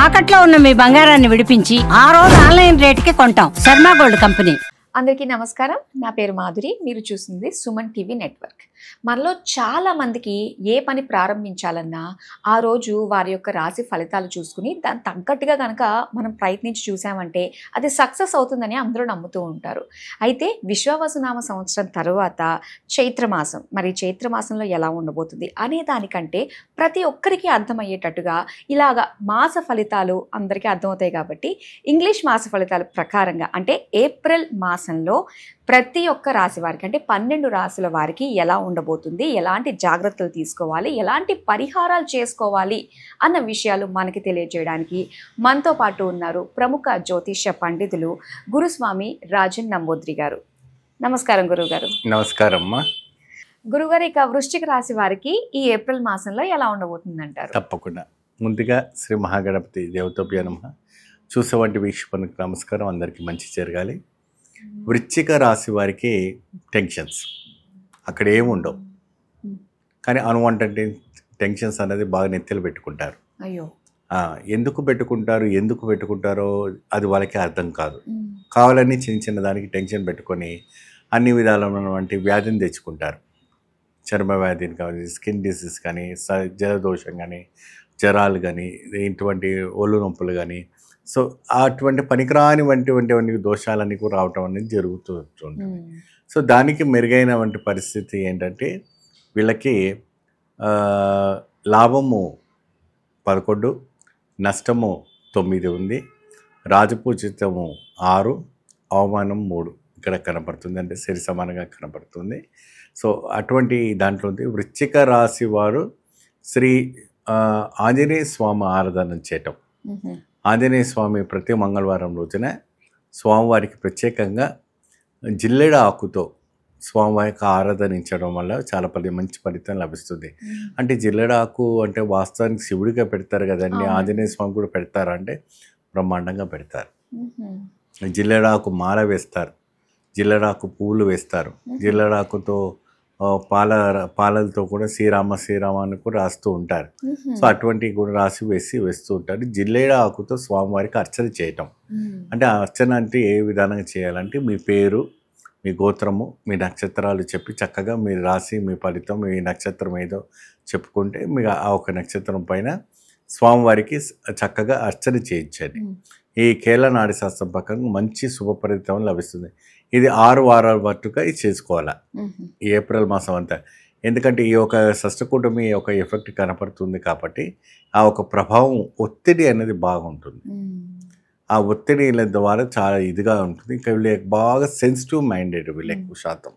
తాకట్లో ఉన్న మీ బంగారాన్ని విడిపించి ఆ రోజు ఆన్లైన్ రేటుకి కొంటాం. Sharma gold company. అందరికీ నమస్కారం. నా పేరు మాధురి. మీరు చూస్తుంది సుమన్ టీవీ నెట్వర్క్. మనలో చాలా మందికి ఏ పని ప్రారంభించాలన్నా ఆ రోజు వారి యొక్క రాశి ఫలితాలు చూసుకుని దాని తగ్గట్టుగా కనుక మనం ప్రయత్నించి చూసామంటే అది సక్సెస్ అవుతుందని అందరూ నమ్ముతూ ఉంటారు. అయితే విశ్వావసునామ సంవత్సరం తర్వాత చైత్రమాసం, మరి చైత్రమాసంలో ఎలా ఉండబోతుంది అనే దానికంటే ప్రతి ఒక్కరికి అర్థమయ్యేటట్టుగా ఇలాగ మాస ఫలితాలు అందరికీ అర్థమవుతాయి కాబట్టి ఇంగ్లీష్ మాస ఫలితాల ప్రకారంగా అంటే ఏప్రిల్ మాసంలో ప్రతి ఒక్క రాశి వారికి అంటే 12 రాశుల వారికి ఎలా ఉండబోతుంది, ఎలాంటి జాగ్రత్తలు తీసుకోవాలి, ఎలాంటి పరిహారాలు చేసుకోవాలి అన్న విషయాలు మనకి తెలియజేయడానికి మనతో పాటు ఉన్నారు ప్రముఖ జ్యోతిష్య పండితులు గురుస్వామి రాజన్ నంబూద్రి గారు. నమస్కారం గురుగారు. నమస్కారం అమ్మా. గురుగారు, ఇక వృశ్చిక రాశి వారికి ఈ ఏప్రిల్ మాసంలో ఎలా ఉండబోతుంది అంటారు? తప్పకుండా. ముందుగా శ్రీ మహాగణపతి దేవతోభ్యో నమః. చూసేవంటి వీక్షకులకు నమస్కారం. అందరికీ మంచి జరగాలి. వృశ్చిక రాశి వారికి టెన్షన్స్ అక్కడ ఏముండవు, కానీ అన్వాంటెడ్ టెన్షన్స్ అనేది బాగా నెత్తెలు పెట్టుకుంటారు. అయ్యో, ఎందుకు పెట్టుకుంటారో అది వాళ్ళకి అర్థం కాదు. కావాలని చిన్న చిన్న దానికి టెన్షన్ పెట్టుకొని అన్ని విధాలైనటువంటి వ్యాధిని తెచ్చుకుంటారు. చర్మ వ్యాధిని కానీ, స్కిన్ డిసీజ్ కానీ, జలదోషం కానీ, జ్వరాలు కానీ, ఇటువంటి ఒళ్ళు నొప్పులు కానీ, సో అటువంటి పనికిరాని వంటి దోషాలన్నీ కూడా రావటం అనేది జరుగుతూ ఉంటుంది. సో దానికి మెరుగైనటువంటి పరిస్థితి ఏంటంటే వీళ్ళకి లాభము 11, నష్టము 9 ఉంది, రాజపూజితము 6, అవమానం 3 ఇక్కడ కనపడుతుంది, అంటే సరి సమానంగా కనపడుతుంది. సో అటువంటి దాంట్లో ఉంది. వృశ్చిక రాశి వారు శ్రీ ఆంజనేయ స్వామి ఆరాధన చేయటం. ఆంజనేయ స్వామి ప్రతి మంగళవారం రోజున స్వామివారికి ప్రత్యేకంగా జిల్లెడ ఆకుతో స్వామివారికి ఆరాధనించడం వల్ల చాలా మంచి ఫలితం లభిస్తుంది. అంటే జిల్లెడ ఆకు అంటే వాస్తవానికి శివుడిగా పెడతారు కదండి, ఆంజనేయ స్వామి కూడా పెడతారు అంటే బ్రహ్మాండంగా పెడతారు. జిల్లెడాకు మాల వేస్తారు, జిల్లెడాకు పువ్వులు వేస్తారు, జిల్లెడాకుతో పాలలతో కూడా శ్రీరామ అని కూడా రాస్తూ ఉంటారు. సో అటువంటివి కూడా వేస్తూ ఉంటారు. జిల్లేడ ఆకుతో స్వామివారికి అర్చన చేయటం. అంటే ఆ అర్చన అంటే ఏ విధానంగా చేయాలంటే మీ పేరు, మీ గోత్రము, మీ నక్షత్రాలు చెప్పి చక్కగా మీ రాశి, మీ ఫలితం, మీ నక్షత్రం ఏదో చెప్పుకుంటే మీ ఆ ఒక నక్షత్రం పైన స్వామివారికి చక్కగా అర్చన చేయించండి. ఈ కేరళ నాడి శాస్త్రం ప్రకారం మంచి శుభ ఫలితం లభిస్తుంది. ఇది 6 వారాల పాటుగా ఇది చేసుకోవాలా ఈ ఏప్రిల్ మాసం అంతా. ఎందుకంటే ఈ ఒక షష్ఠకూటమి ఒక ఎఫెక్ట్ కనపడుతుంది కాబట్టి ఆ ఒక ప్రభావం, ఒత్తిడి అనేది బాగుంటుంది. ఆ ఒత్తిడిల ద్వారా చాలా ఇదిగా ఉంటుంది. ఇంకా వీళ్ళు బాగా సెన్సిటివ్ మైండెడ్, వీళ్ళు ఎక్కువ శాతం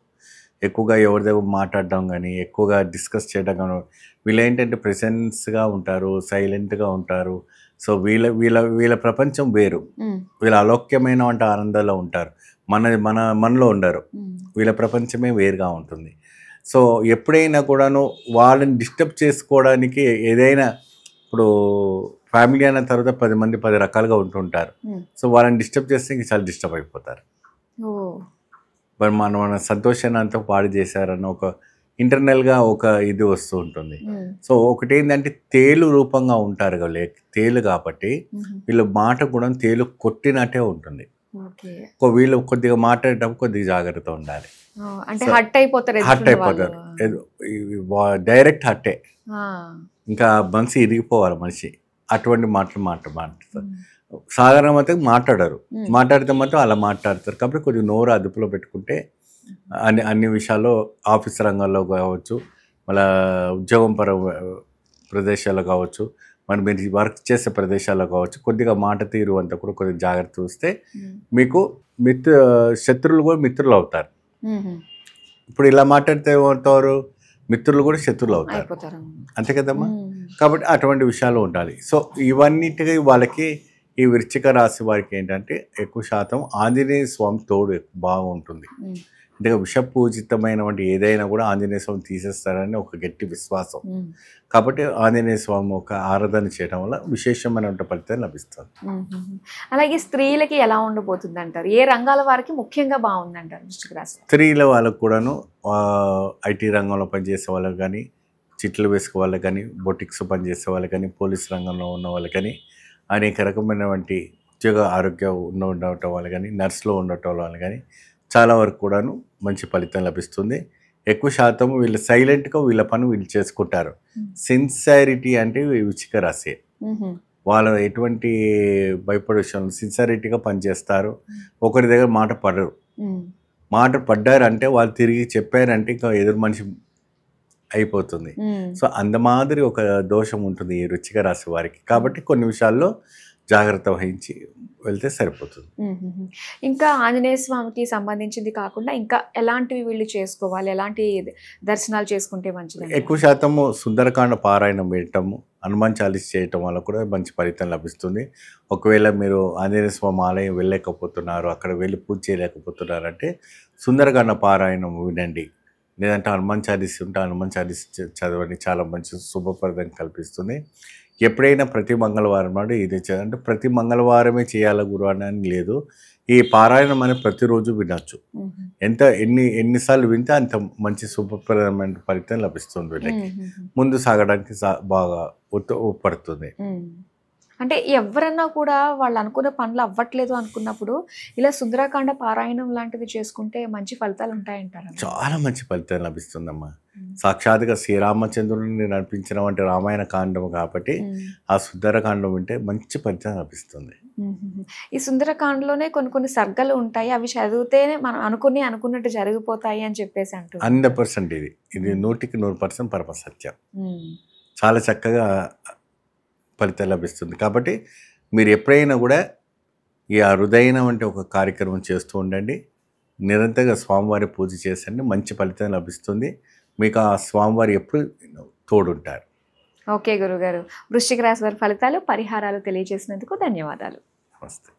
ఎక్కువగా ఎవరి దగ్గర మాట్లాడడం కానీ, ఎక్కువగా డిస్కస్ చేయడం కానీ, వీళ్ళు ఏంటంటే ప్రెసెన్స్గా ఉంటారు, సైలెంట్గా ఉంటారు. సో వీళ్ళ ప్రపంచం వేరు, వీళ్ళ అలౌక్యమైన వంటి ఆనందాల్లో ఉంటారు, మనలో ఉండరు. వీళ్ళ ప్రపంచమే వేరుగా ఉంటుంది. సో ఎప్పుడైనా కూడాను వాళ్ళని డిస్టర్బ్ చేసుకోవడానికి ఏదైనా, ఇప్పుడు ఫ్యామిలీ అన్న తర్వాత 10 మంది 10 రకాలుగా ఉంటుంటారు. సో వాళ్ళని డిస్టర్బ్ చేస్తే ఇంక చాలా డిస్టర్బ్ అయిపోతారు. మరి మన సంతోషాన్ని అంతా పాడు చేశారన్న ఒక ఇంటర్నల్గా ఒక ఇది వస్తూ ఉంటుంది. సో ఒకటి ఏంటంటే తేలు రూపంగా ఉంటారు కదా, తేలు కాబట్టి వీళ్ళ మాట కూడా తేలు కొట్టినట్టే ఉంటుంది. వీళ్ళు కొద్దిగా మాట్లాడేటప్పుడు కొద్దిగా జాగ్రత్త ఉండాలి. హట్ అయిపోతారు, డైరెక్ట్ హట్టే, ఇంకా మనసు ఇరిగిపోవాలి మనిషి. అటువంటి మాట్లాడతారు. సాధారణంగా మాట్లాడితే మాత్రం అలా మాట్లాడతారు. కాబట్టి కొద్దిగా నోరు అదుపులో పెట్టుకుంటే అన్ని విషయాల్లో, ఆఫీస్ రంగంలో కావచ్చు, మళ్ళీ ఉద్యోగం ప్రదేశాల్లో కావచ్చు, మీరు వర్క్ చేసే ప్రదేశాల్లో కావచ్చు, కొద్దిగా మాట తీరు అంతా కూడా కొద్దిగా జాగ్రత్త వస్తే మీకు శత్రువులు కూడా మిత్రులు అవుతారు. ఇప్పుడు ఇలా మాట్లాడితే ఏమవుతారు, మిత్రులు కూడా శత్రువులు అవుతారు, అంతే కదమ్మా. కాబట్టి అటువంటి విషయాలు ఉండాలి. సో ఇవన్నిటికీ వాళ్ళకి ఈ వృశ్చిక రాశి వారికి ఏంటంటే ఎక్కువ శాతం ఆంజనేయ స్వామి తోడు బాగుంటుంది. అంటే విషపూజితమైనటువంటి ఏదైనా కూడా ఆంజనేయ స్వామి తీసేస్తారని ఒక గట్టి విశ్వాసం. కాబట్టి ఆంజనేయ స్వామి ఒక ఆరాధన చేయడం వల్ల విశేషమైన ఫలితం లభిస్తుంది. అలాగే స్త్రీలకి ఎలా ఉండబోతుంది అంటారు? ఏ రంగాల వారికి ముఖ్యంగా బాగుంది అంటారు వృశ్చిక రాశి? స్త్రీల వాళ్ళకు కూడాను ఐటీ రంగంలో పనిచేసే వాళ్ళకి కానీ, చిట్లు వేసుకు వాళ్ళకి కానీ, బొటిక్స్ పనిచేసే వాళ్ళకి కానీ, పోలీస్ రంగంలో ఉన్న వాళ్ళకి కానీ, అనేక రకమైనటువంటి ఉద్యోగ ఆరోగ్యం ఉండటం వల్ల కానీ నర్సులో ఉండటం వల్ల కానీ చాలా వరకు కూడాను మంచి ఫలితం లభిస్తుంది. ఎక్కువ శాతం వీళ్ళు సైలెంట్గా వీళ్ళ పని వీళ్ళు చేసుకుంటారు. సిన్సియారిటీ అంటే వృశ్చిక రాశి, వాళ్ళు ఎటువంటి భయపడే విషయంలో సిన్సియారిటీగా పనిచేస్తారు. ఒకరి దగ్గర మాట పడరు. మాట పడ్డారంటే వాళ్ళు తిరిగి చెప్పారంటే ఇంకా ఎదురు మనిషి అయిపోతుంది. సో అందమాదిరి ఒక దోషం ఉంటుంది ఈ వృశ్చిక రాశి వారికి. కాబట్టి కొన్ని విషయాల్లో జాగ్రత్త వహించి వెళ్తే సరిపోతుంది. ఇంకా ఆంజనేయ స్వామికి సంబంధించింది కాకుండా ఇంకా ఎలాంటివి వీళ్ళు చేసుకోవాలి, ఎలాంటి దర్శనాలు చేసుకుంటే మంచిది? ఎక్కువ శాతము సుందరకాండ పారాయణం వేయటము, హనుమాన్ చాలీస్ చేయటం వల్ల కూడా మంచి ఫలితం లభిస్తుంది. ఒకవేళ మీరు ఆంజనేయ స్వామి ఆలయం వెళ్ళలేకపోతున్నారు, అక్కడ వెళ్ళి పూజ చేయలేకపోతున్నారంటే సుందరకాండ పారాయణం వినండి, లేదంటే హనుమాన్ చాలీస్ ఉంటే హనుమాన్ చాలీస్ చదవండి. చాలా మంచి శుభప్రదం కల్పిస్తుంది. ఎప్పుడైనా ప్రతి మంగళవారం నాడు ఇది అంటే ప్రతి మంగళవారమే చేయాలి గురు అని లేదు. ఈ పారాయణం అనేది ప్రతిరోజు వినొచ్చు. ఎన్నిసార్లు వింటే అంత మంచి శుభప్రదమైన ఫలితం లభిస్తుంది. వీళ్ళకి ముందు సాగడానికి బాగా ఉపడుతుంది. అంటే ఎవరన్నా కూడా వాళ్ళు అనుకున్న పనులు అవ్వట్లేదు అనుకున్నప్పుడు ఇలా సుందరకాండ పారాయణం లాంటివి చేసుకుంటే మంచి ఫలితాలు ఉంటాయంటారు? చాలా మంచి ఫలితం లభిస్తుందమ్మా. సాక్షాత్గా శ్రీరామచంద్రుడిని నడిపించిన వంటి రామాయణ కాండం కాబట్టి ఆ సుందరకాండం వింటే మంచి ఫలితం లభిస్తుంది. ఈ సుందరకాండలోనే కొన్ని సర్గలు ఉంటాయి, అవి చదివితేనే మనం అనుకున్నట్టు జరిగిపోతాయి అని చెప్పేసి అంటారు. 100% ఇది 100% పరమ సత్యం. చాలా చక్కగా ఫలితం లభిస్తుంది. కాబట్టి మీరు ఎప్పుడైనా కూడా ఈ హృదయనం అంటే ఒక కార్యక్రమం చేస్తూ ఉండండి. నిరంతరంగా స్వామివారి పూజ చేసండి, మంచి ఫలితం లభిస్తుంది. మీకు ఆ స్వామివారి ఎప్పుడు తోడుంటారు. ఓకే గురుగారు, వృశ్చిక రాశి వారి ఫలితాలు పరిహారాలు తెలియజేసినందుకు ధన్యవాదాలు. నమస్తే.